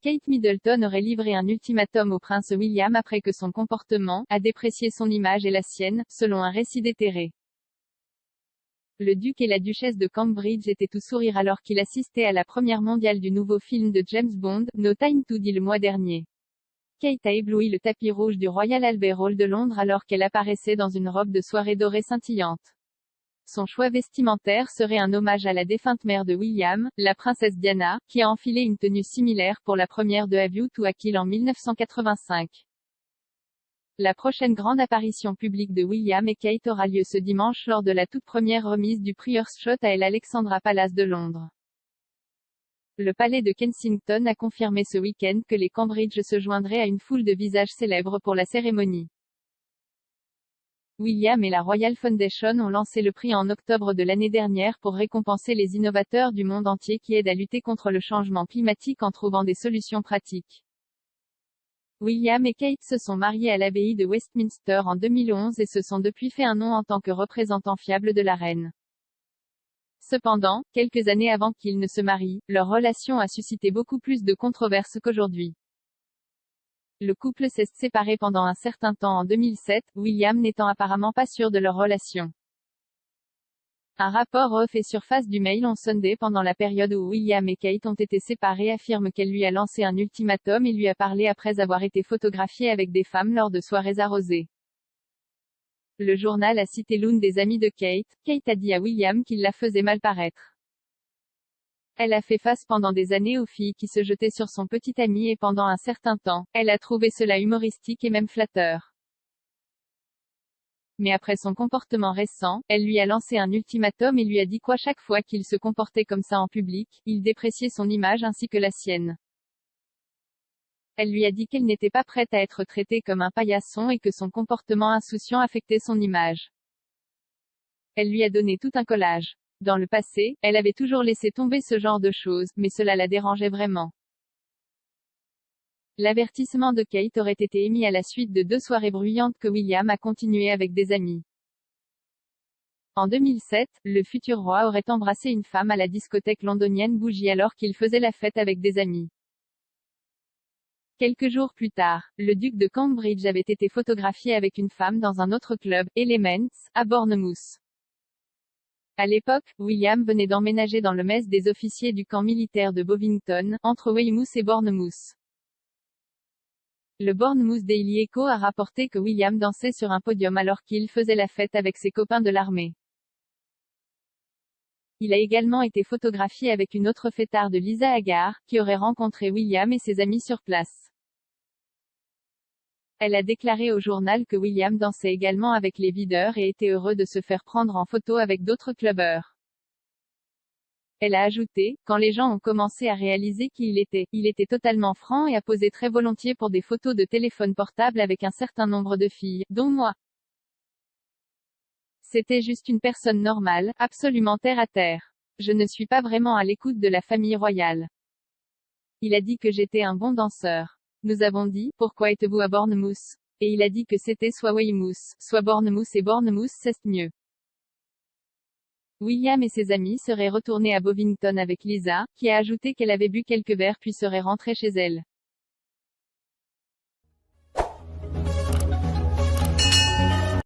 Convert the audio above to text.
Kate Middleton aurait livré un ultimatum au prince William après que son comportement a déprécié son image et la sienne, selon un récit déterré. Le duc et la duchesse de Cambridge étaient tout sourire alors qu'il assistait à la première mondiale du nouveau film de James Bond, No Time to Die le mois dernier. Kate a ébloui le tapis rouge du Royal Albert Hall de Londres alors qu'elle apparaissait dans une robe de soirée dorée scintillante. Son choix vestimentaire serait un hommage à la défunte mère de William, la princesse Diana, qui a enfilé une tenue similaire pour la première de Have You to a Kill en 1985. La prochaine grande apparition publique de William et Kate aura lieu ce dimanche lors de la toute première remise du Prix Shot à l'Alexandra Palace de Londres. Le palais de Kensington a confirmé ce week-end que les Cambridge se joindraient à une foule de visages célèbres pour la cérémonie. William et la Royal Foundation ont lancé le prix en octobre de l'année dernière pour récompenser les innovateurs du monde entier qui aident à lutter contre le changement climatique en trouvant des solutions pratiques. William et Kate se sont mariés à l'abbaye de Westminster en 2011 et se sont depuis fait un nom en tant que représentants fiables de la reine. Cependant, quelques années avant qu'ils ne se marient, leur relation a suscité beaucoup plus de controverses qu'aujourd'hui. Le couple s'est séparé pendant un certain temps en 2007, William n'étant apparemment pas sûr de leur relation. Un rapport refait surface du Mail on Sunday pendant la période où William et Kate ont été séparés affirme qu'elle lui a lancé un ultimatum et lui a parlé après avoir été photographiée avec des femmes lors de soirées arrosées. Le journal a cité l'une des amies de Kate. Kate a dit à William qu'il la faisait mal paraître. Elle a fait face pendant des années aux filles qui se jetaient sur son petit ami et pendant un certain temps, elle a trouvé cela humoristique et même flatteur. Mais après son comportement récent, elle lui a lancé un ultimatum et lui a dit quoi chaque fois qu'il se comportait comme ça en public, il dépréciait son image ainsi que la sienne. Elle lui a dit qu'elle n'était pas prête à être traitée comme un paillasson et que son comportement insouciant affectait son image. Elle lui a donné tout un collage. Dans le passé, elle avait toujours laissé tomber ce genre de choses, mais cela la dérangeait vraiment. L'avertissement de Kate aurait été émis à la suite de 2 soirées bruyantes que William a continuées avec des amis. En 2007, le futur roi aurait embrassé une femme à la discothèque londonienne Bougie alors qu'il faisait la fête avec des amis. Quelques jours plus tard, le duc de Cambridge avait été photographié avec une femme dans un autre club, Elements, à Bournemouth. À l'époque, William venait d'emménager dans le mess des officiers du camp militaire de Bovington, entre Weymouth et Bournemouth. Le Bournemouth Daily Echo a rapporté que William dansait sur un podium alors qu'il faisait la fête avec ses copains de l'armée. Il a également été photographié avec une autre fêtarde Lisa Haggard, qui aurait rencontré William et ses amis sur place. Elle a déclaré au journal que William dansait également avec les videurs et était heureux de se faire prendre en photo avec d'autres clubbers. Elle a ajouté, quand les gens ont commencé à réaliser qui il était totalement franc et a posé très volontiers pour des photos de téléphone portable avec un certain nombre de filles, dont moi. C'était juste une personne normale, absolument terre à terre. Je ne suis pas vraiment à l'écoute de la famille royale. Il a dit que j'étais un bon danseur. Nous avons dit, pourquoi êtes-vous à Bournemouth? Et il a dit que c'était soit Weymouth, soit Bournemouth et Bournemouth c'est mieux. William et ses amis seraient retournés à Bovington avec Lisa, qui a ajouté qu'elle avait bu quelques verres puis serait rentrée chez elle.